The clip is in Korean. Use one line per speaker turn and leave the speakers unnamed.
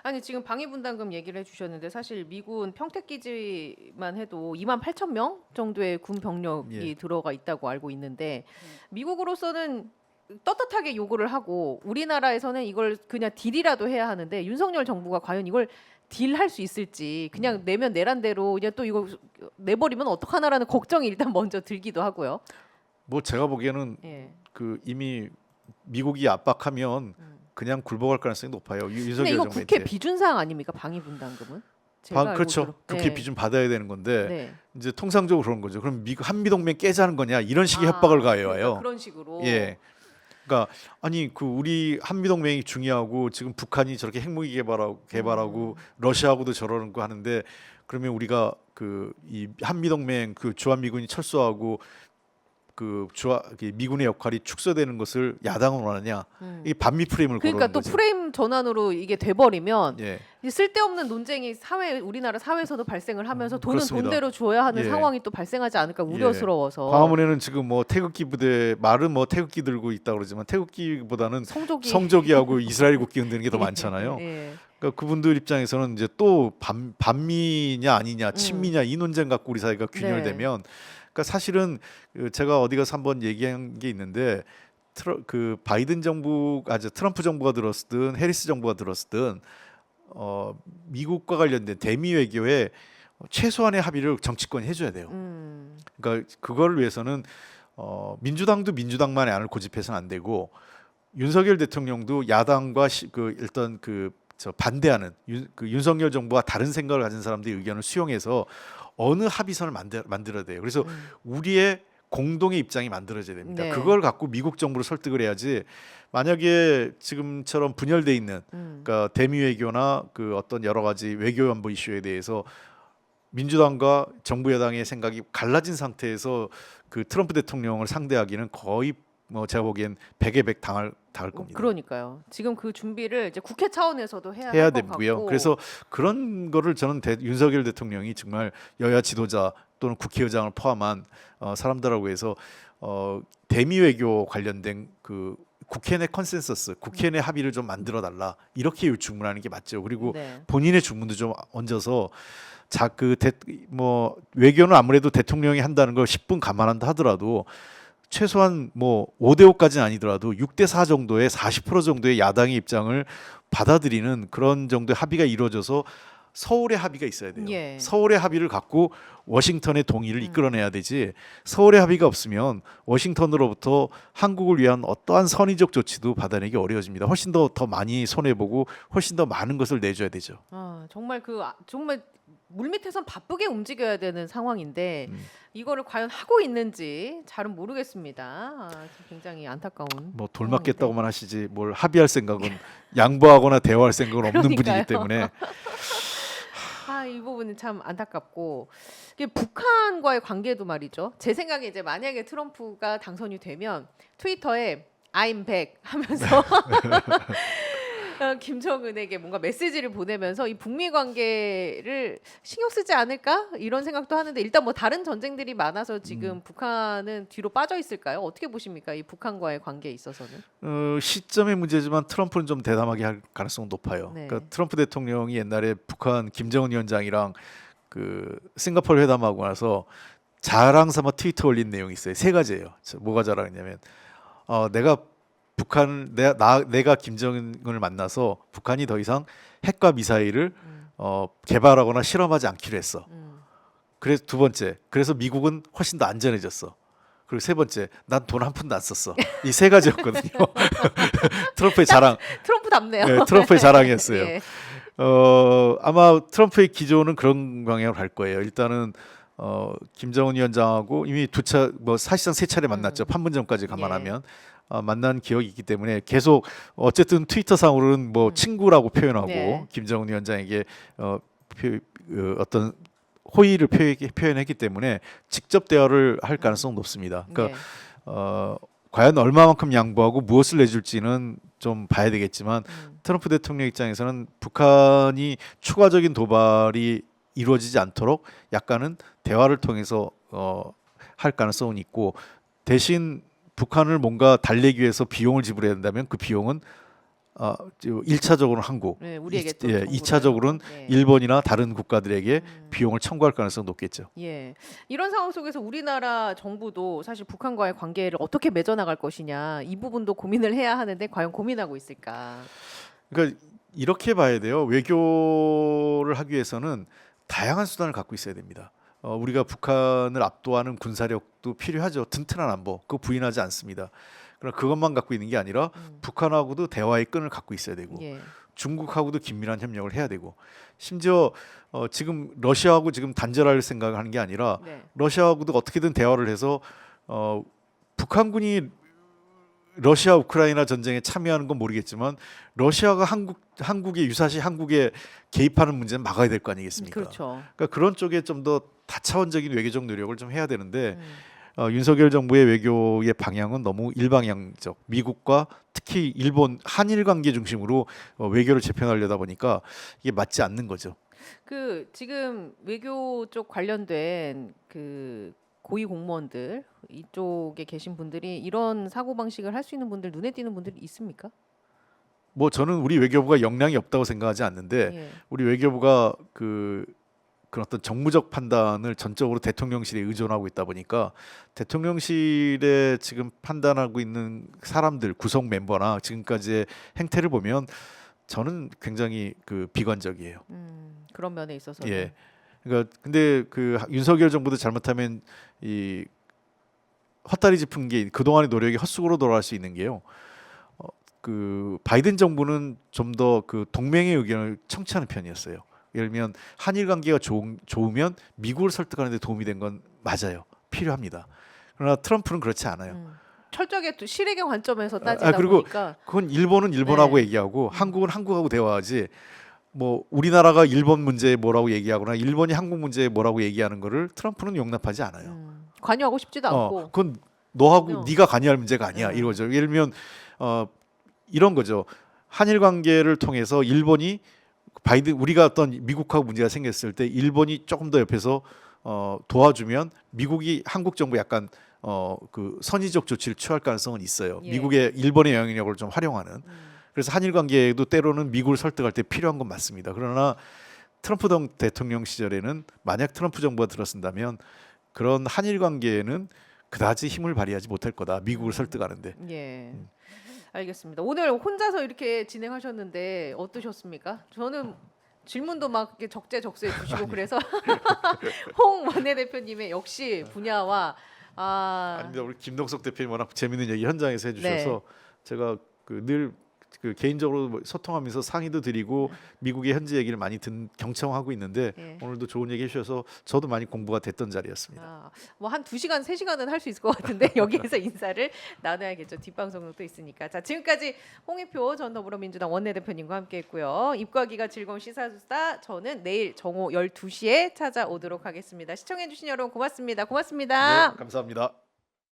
아니 지금 방위분담금 얘기를 해주셨는데 사실 미군 평택기지만 해도 28,000명 정도의 군 병력이
예.
들어가 있다고 알고 있는데 미국으로서는 떳떳하게 요구를 하고 우리나라에서는 이걸 그냥 딜이라도 해야 하는데 윤석열 정부가 과연 이걸 딜할 수 있을지 그냥 내면 내란 대로 그냥 또 이거 내버리면 어떡하나라는 걱정이 일단 먼저 들기도 하고요.
뭐 제가 보기에는
예.
그 이미 미국이 압박하면 그냥 굴복할 가능성이 높아요.
근데
윤석열
이거
정부한테.
국회 비준사항 아닙니까? 방위분담금은? 제가 알고
그렇죠.
들어-
국회
네.
비준 받아야 되는 건데
네.
이제 통상적으로 그런 거죠. 그럼 한미동맹 깨자는 거냐 이런 식의 협박을 가해와요.
그러니까 그런 식으로.
예. 그러니까 아니 그 우리 한미동맹이 중요하고 지금 북한이 저렇게 핵무기 개발하고 러시아하고도 저러는 거 하는데 그러면 우리가 그 이 한미동맹 그 주한미군이 철수하고 미군의 역할이 축소되는 것을 야당은 원하냐? 이 반미 프레임을
그러니까
걸어오는
또
거죠.
프레임 전환으로 이게 돼버리면
예.
이 쓸데없는 논쟁이 우리나라 사회에서도 발생을 하면서 돈은
그렇습니다.
돈대로 줘야 하는
예.
상황이 또 발생하지 않을까 우려스러워서.
광화문에는 지금 뭐 태극기 부대 말은 뭐 태극기 들고 있다 그러지만 태극기보다는 성조기하고 이스라엘 국기 흔드는 게 더 많잖아요.
예.
그러니까 그분들 입장에서는 이제 또 반미냐 아니냐, 친미냐 이 논쟁 갖고 우리 사회가 균열되면, 그러니까 사실은 제가 어디 가서 한번 얘기한 게 있는데 그 바이든 정부가 트럼프 정부가 들었든 해리스 정부가 들었든 미국과 관련된 대미 외교에 최소한의 합의를 정치권이 해줘야 돼요. 그러니까 그거를 위해서는 민주당도 민주당만의 안을 고집해서는 안 되고 윤석열 대통령도 야당과 일단 반대하는 윤석열 정부와 다른 생각을 가진 사람들의 의견을 수용해서 어느 합의선을 만들어야 돼요. 그래서 우리의 공동의 입장이 만들어져야 됩니다.
네.
그걸 갖고 미국 정부를 설득을 해야지. 만약에 지금처럼 분열돼 있는 그러니까 대미 외교나 그 어떤 여러 가지 외교 안보 이슈에 대해서 민주당과 정부 여당의 생각이 갈라진 상태에서 그 트럼프 대통령을 상대하기는 거의 뭐 제가 보기엔 100에 100 당할 겁니다.
그러니까요. 지금 그 준비를 이제 국회 차원에서도 해야
해야
할 것
되고요.
같고.
그래서 그런 거를 저는 윤석열 대통령이 정말 여야 지도자 또는 국회의장을 포함한 사람들하고 해서 대미 외교 관련된 그 국회 내 컨센서스, 국회 내 합의를 좀 만들어 달라 이렇게 주문하는 게 맞죠. 그리고
네.
본인의 주문도 좀 얹어서 외교는 아무래도 대통령이 한다는 걸 10분 감안한다 하더라도 최소한 뭐 5대 5까지는 아니더라도 6대 4 정도의 40% 정도의 야당의 입장을 받아들이는 그런 정도의 합의가 이루어져서 서울의 합의가 있어야 돼요.
예.
서울의 합의를 갖고 워싱턴의 동의를 이끌어내야 되지. 서울의 합의가 없으면 워싱턴으로부터 한국을 위한 어떠한 선의적 조치도 받아내기 어려워집니다. 훨씬 더 많이 손해 보고 훨씬 더 많은 것을 내줘야 되죠.
정말 정말 물밑에선 바쁘게 움직여야 되는 상황인데 이거를 과연 하고 있는지 잘은 모르겠습니다. 굉장히 안타까운.
뭐 돌맞겠다고만 하시지 뭘 합의할 생각은 양보하거나 대화할 생각은 없는 분이기 때문에.
이 부분은 참 안타깝고 이게 북한과의 관계도 말이죠. 제 생각에 이제 만약에 트럼프가 당선이 되면 트위터에 I'm back 하면서 김정은에게 뭔가 메시지를 보내면서 이 북미 관계를 신경 쓰지 않을까 이런 생각도 하는데 일단 뭐 다른 전쟁들이 많아서 지금 북한은 뒤로 빠져 있을까요? 어떻게 보십니까? 이 북한과의 관계에 있어서는?
시점의 문제지만 트럼프는 좀 대담하게 할 가능성은 높아요.
네.
그러니까 트럼프 대통령이 옛날에 북한 김정은 위원장이랑 그 싱가포르 회담하고 나서 자랑 삼아 트위터 올린 내용이 있어요. 세 가지예요. 뭐가 자랑했냐면 내가 김정은을 만나서 북한이 더 이상 핵과 미사일을 개발하거나 실험하지 않기로 했어. 그래서 두 번째, 그래서 미국은 훨씬 더 안전해졌어. 그리고 세 번째, 난 돈 한 푼도 안 썼어. 이 세 가지였거든요. 트럼프의 자랑.
트럼프답네요.
네, 트럼프의 자랑이었어요.
예.
아마 트럼프의 기조는 그런 방향으로 갈 거예요. 일단은 김정은 위원장하고 이미 사실상 세 차례 만났죠. 판문점까지 감안하면. 만난 기억이 있기 때문에 계속 어쨌든 트위터상으로는 뭐 친구라고 표현하고
네.
김정은 위원장에게 어떤 호의를 표현했기 때문에 직접 대화를 할 가능성은 높습니다. 그러니까 과연 얼마만큼 양보하고 무엇을 내줄지는 좀 봐야 되겠지만 트럼프 대통령 입장에서는 북한이 추가적인 도발이 이루어지지 않도록 약간은 대화를 통해서 할 가능성은 있고 대신 북한을 뭔가 달래기 위해서 비용을 지불해야 된다면 그 비용은 1차적으로는 한국,
네, 우리에게 또
예,
정보를.
2차적으로는
예.
일본이나 다른 국가들에게 비용을 청구할 가능성이 높겠죠.
예. 이런 상황 속에서 우리나라 정부도 사실 북한과의 관계를 어떻게 맺어나갈 것이냐 이 부분도 고민을 해야 하는데 과연 고민하고 있을까?
그러니까 이렇게 봐야 돼요. 외교를 하기 위해서는 다양한 수단을 갖고 있어야 됩니다. 우리가 북한을 압도하는 군사력도 필요하죠. 튼튼한 안보, 그거 부인하지 않습니다. 그러나 그것만 갖고 있는 게 아니라 북한하고도 대화의 끈을 갖고 있어야 되고
예.
중국하고도 긴밀한 협력을 해야 되고 심지어 지금 러시아하고 지금 단절할 생각을 하는 게 아니라
네.
러시아하고도 어떻게든 대화를 해서 북한군이 러시아 우크라이나 전쟁에 참여하는 건 모르겠지만 러시아가 한국에 유사시 한국에 개입하는 문제는 막아야 될 거 아니겠습니까?
그렇죠.
그러니까 그런 쪽에 좀 더 다차원적인 외교적 노력을 좀 해야 되는데
음.
윤석열 정부의 외교의 방향은 너무 일방향적, 미국과 특히 일본 한일 관계 중심으로 외교를 재편하려다 보니까 이게 맞지 않는 거죠.
그 지금 외교 쪽 관련된 그 고위 공무원들 이쪽에 계신 분들이 이런 사고 방식을 할 수 있는 분들 눈에 띄는 분들이 있습니까?
뭐 저는 우리 외교부가 역량이 없다고 생각하지 않는데
예.
우리 외교부가 그런 어떤 정무적 판단을 전적으로 대통령실에 의존하고 있다 보니까 대통령실에 지금 판단하고 있는 사람들 구성 멤버나 지금까지의 행태를 보면 저는 굉장히 비관적이에요.
그런 면에 있어서
예. 그러니까 근데 윤석열 정부도 잘못하면 이 헛다리 짚은 게 그동안의 노력이 헛수고로 돌아갈 수 있는 게요. 바이든 정부는 좀 더 동맹의 의견을 청취하는 편이었어요. 예를 들면 한일 관계가 좋으면 미국을 설득하는 데 도움이 된 건 맞아요. 필요합니다. 그러나 트럼프는 그렇지 않아요.
철저하게 또 실익의 관점에서 따지다
그리고
보니까
그건 일본은 일본하고
네.
얘기하고 한국은 한국하고 대화하지 뭐 우리나라가 일본 문제에 뭐라고 얘기하거나 일본이 한국 문제에 뭐라고 얘기하는 거를 트럼프는 용납하지 않아요.
관여하고 싶지도 않고
그건 너하고
어.
네가 관여할 문제가 아니야. 이거죠. 예를 들면 이런 거죠. 한일 관계를 통해서 일본이 우리가 어떤 미국하고 문제가 생겼을 때 일본이 조금 더 옆에서 도와주면 미국이 한국 정부 약간 선의적 조치를 취할 가능성은 있어요.
예.
미국의 일본의 영향력을 좀 활용하는. 그래서 한일 관계에도 때로는 미국을 설득할 때 필요한 건 맞습니다. 그러나 트럼프 대통령 시절에는 만약 트럼프 정부가 들어선다면 그런 한일 관계에는 그다지 힘을 발휘하지 못할 거다. 미국을 설득하는데.
예. 알겠습니다. 오늘 혼자서 이렇게 진행하셨는데 어떠셨습니까? 저는 질문도 막 이렇게 적재적소에 주시고 그래서 홍 원내대표님의 역시 분야와
아닙니다. 우리 김동석 대표님 워낙 재밌는 얘기 현장에서 해주셔서 제가 늘 개인적으로 소통하면서 상의도 드리고 미국의 현지 얘기를 많이 경청하고 있는데
예.
오늘도 좋은 얘기 해주셔서 저도 많이 공부가 됐던 자리였습니다.
뭐 한 2시간, 3시간은 할 수 있을 것 같은데 여기에서 인사를 나눠야겠죠. 뒷방송도 또 있으니까. 자, 지금까지 홍익표 전 더불어민주당 원내대표님과 함께했고요. 입과기가 즐거운 시사수다. 저는 내일 정오 12시에 찾아오도록 하겠습니다. 시청해주신 여러분 고맙습니다. 고맙습니다.
네, 감사합니다.